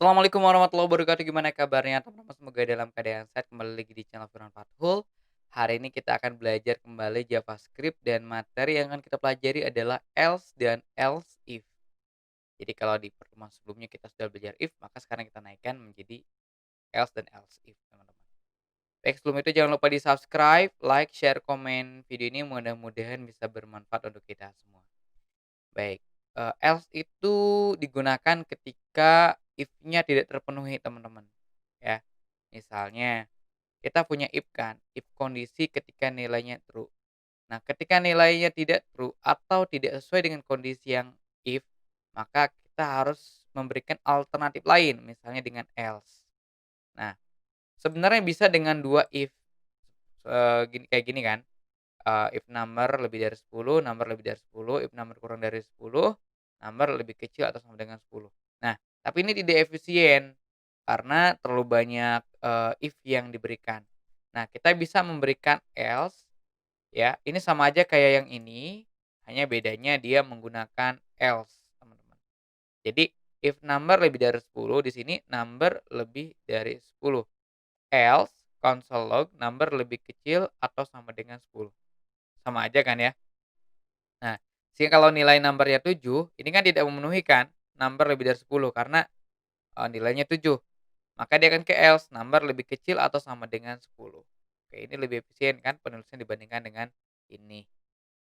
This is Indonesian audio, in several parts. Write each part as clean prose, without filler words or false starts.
Assalamualaikum warahmatullahi wabarakatuh. Gimana kabarnya teman-teman? Semoga dalam keadaan sehat. Kembali lagi di channel Firman Fathul. Hari ini kita akan belajar kembali JavaScript dan materi yang akan kita pelajari adalah else dan else if. Jadi kalau di pertemuan sebelumnya kita sudah belajar if, maka sekarang kita naikkan menjadi else dan else if, teman-teman. Baik, sebelum itu jangan lupa di-subscribe, like, share, komen video ini, mudah-mudahan bisa bermanfaat untuk kita semua. Baik, else itu digunakan ketika if-nya tidak terpenuhi, teman-teman, ya. Misalnya kita punya if kan, if kondisi ketika nilainya true. Nah, ketika nilainya tidak true atau tidak sesuai dengan kondisi yang if, maka kita harus memberikan alternatif lain, misalnya dengan else. Nah, sebenarnya bisa dengan 2 if, kayak gini kan. If number lebih dari 10, number lebih dari 10, if number kurang dari 10, number lebih kecil atau sama dengan 10. Nah, tapi ini tidak efisien karena terlalu banyak, if yang diberikan. Nah, kita bisa memberikan else, ya, ini sama aja kayak yang ini, hanya bedanya dia menggunakan else, teman-teman. Jadi, if number lebih dari 10, di sini number lebih dari 10, else console log number lebih kecil atau sama dengan 10. Sama aja kan ya? Nah, sehingga kalau nilai number-nya 7, ini kan tidak memenuhi kan, number lebih dari 10 karena, nilainya 7. Maka dia akan ke else, number lebih kecil atau sama dengan 10. Oke, ini lebih efisien kan penulisan dibandingkan dengan ini.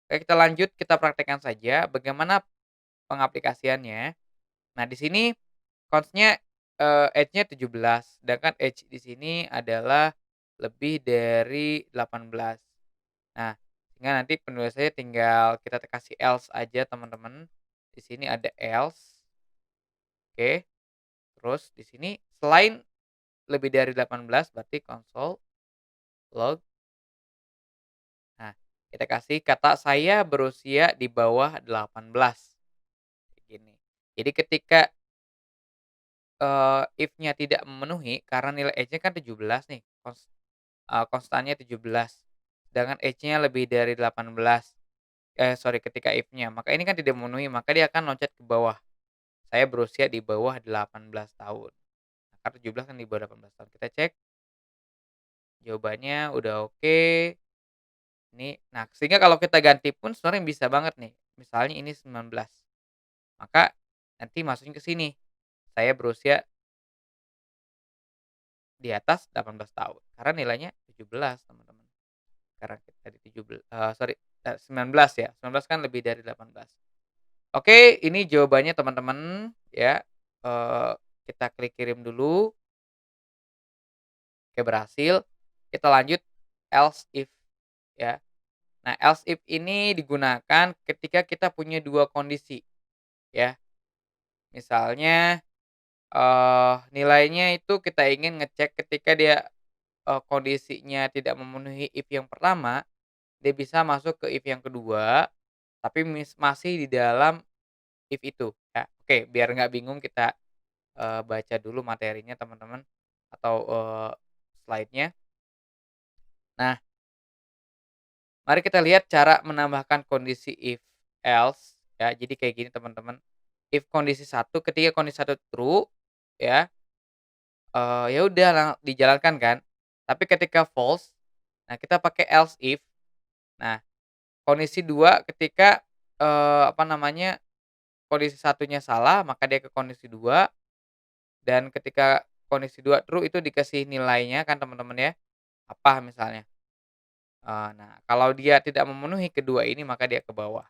Oke, kita lanjut, kita praktekkan saja bagaimana pengaplikasiannya. Nah, di sini const-nya, age-nya 17, sedangkan age di sini adalah lebih dari 18. Nah, sehingga nanti penulisannya tinggal kita kasih else aja, teman-teman. Di sini ada else, oke. Terus di sini selain lebih dari 18 berarti console log. Nah, kita kasih kata saya berusia di bawah 18, kayak gini. Jadi ketika, if-nya tidak memenuhi karena nilai age-nya kan 17 nih, konstannya 17, sedangkan age-nya lebih dari 18. Sorry, ketika if-nya, maka ini kan tidak memenuhi, maka dia akan loncat ke bawah. Saya berusia di bawah 18 tahun. Nah, kan 17 kan di bawah 18 tahun. Kita cek, jawabannya udah oke. Nah, sehingga kalau kita ganti pun sebenarnya bisa banget nih. Misalnya ini 19, maka nanti masukin ke sini. Saya berusia di atas 18 tahun, karena nilainya 17, teman-teman. Karena kita tadi 19 ya, 19 kan lebih dari 18. Oke, ini jawabannya, teman-teman, ya. Eee, kita klik kirim dulu. Oke, berhasil. Kita lanjut else if, ya. Nah, else if ini digunakan ketika kita punya 2 kondisi, ya. Misalnya, nilainya itu kita ingin ngecek ketika dia, kondisinya tidak memenuhi if yang pertama, dia bisa masuk ke if yang kedua, tapi masih di dalam if itu, ya. Oke, biar nggak bingung kita, baca dulu materinya, teman-teman, atau, slide-nya. Nah, mari kita lihat cara menambahkan kondisi if else, ya. Jadi kayak gini, teman-teman. If kondisi satu, ketika kondisi satu true, ya, ya udah dijalankan kan. Tapi ketika false, nah kita pakai else if. Nah, kondisi 2 ketika, apa namanya, kondisi satunya salah, maka dia ke kondisi 2, dan ketika kondisi 2 true itu dikasih nilainya kan, teman-teman, ya, apa misalnya. Nah, kalau dia tidak memenuhi kedua ini, maka dia ke bawah.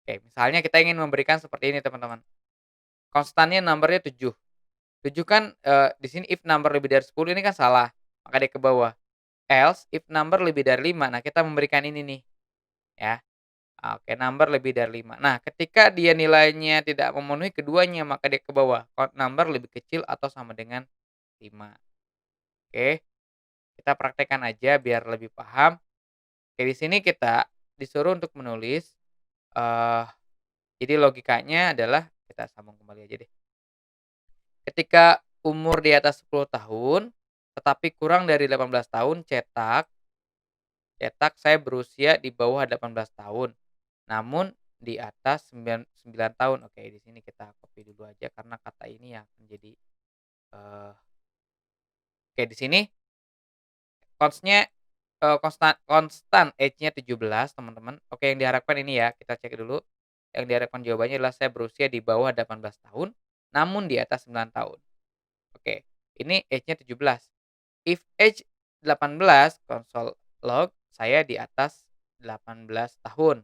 Oke, misalnya kita ingin memberikan seperti ini, teman-teman. Konstannya number-nya 7. 7 kan, di sini if number lebih dari 10 ini kan salah, maka dia ke bawah. Else if number lebih dari 5, nah kita memberikan ini nih, ya. Oke, number lebih dari 5. Nah, ketika dia nilainya tidak memenuhi keduanya, maka dia ke bawah. Number lebih kecil atau sama dengan 5. Oke, kita praktekkan aja biar lebih paham. Oke, di sini kita disuruh untuk menulis, eee, jadi logikanya adalah kita sambung kembali aja deh. Ketika umur di atas 10 tahun, tetapi kurang dari 18 tahun, cetak cetak saya berusia di bawah 18 tahun, namun di atas 9 tahun. Oke, di sini kita copy dulu aja karena kata ini yang menjadi Eee, oke di sini konsnya, konstan age-nya 17 teman-teman. Oke yang diharapkan ini ya, kita cek dulu. Yang diharapkan jawabannya adalah saya berusia di bawah 18 tahun, namun di atas 9 tahun. Oke, ini age-nya 17. If age 18, konsol log saya di atas 18 tahun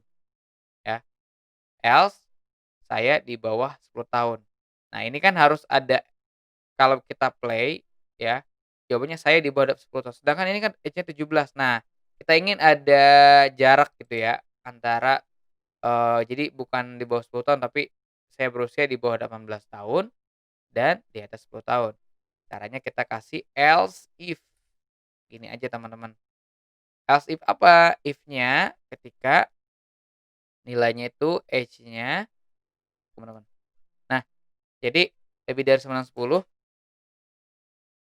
ya, else saya di bawah 10 tahun. Nah ini kan harus ada kalau kita play ya, jawabannya saya di bawah 10 tahun, sedangkan ini kan age-nya 17. Nah, kita ingin ada jarak gitu ya antara, jadi bukan di bawah 10 tahun, tapi saya berusia di bawah 18 tahun dan di atas 10 tahun. Caranya kita kasih else if, gini aja teman-teman. Else if apa? If-nya ketika nilainya itu age-nya teman-teman. Nah, jadi lebih dari 9/10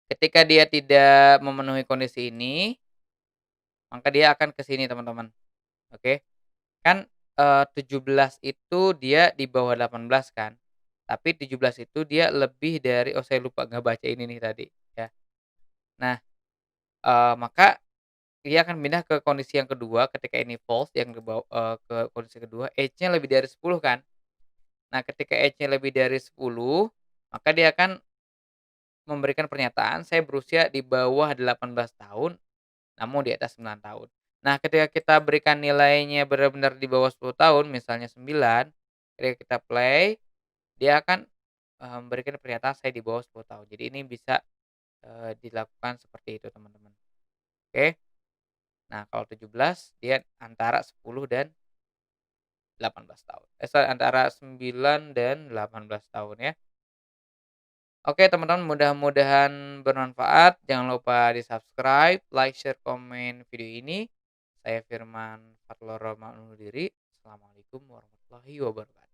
ketika dia tidak memenuhi kondisi ini, maka dia akan ke sini teman-teman, oke. Kan, 17 itu dia di bawah 18 kan, tapi 17 itu dia lebih dari oh saya lupa nggak baca ini nih tadi, ya. Nah, maka dia akan pindah ke kondisi yang kedua ketika ini false yang ke kondisi kedua age-nya lebih dari 10 kan. Nah ketika age-nya lebih dari 10, maka dia akan memberikan pernyataan, "Saya berusia di bawah 18 tahun, namun di atas 9 tahun." Nah, ketika kita berikan nilainya benar-benar di bawah 10 tahun, misalnya 9, ketika kita play, dia akan, memberikan pernyataan, "Saya di bawah 10 tahun." Jadi ini bisa, dilakukan seperti itu, teman-teman. Oke. Nah, kalau 17 dia antara 10 dan 18 tahun. Antara 9 dan 18 tahun ya. Oke teman-teman, mudah-mudahan bermanfaat. Jangan lupa di-subscribe, like, share, komen video ini. Saya Firman Fatlur Rahman undur diri. Assalamualaikum warahmatullahi wabarakatuh.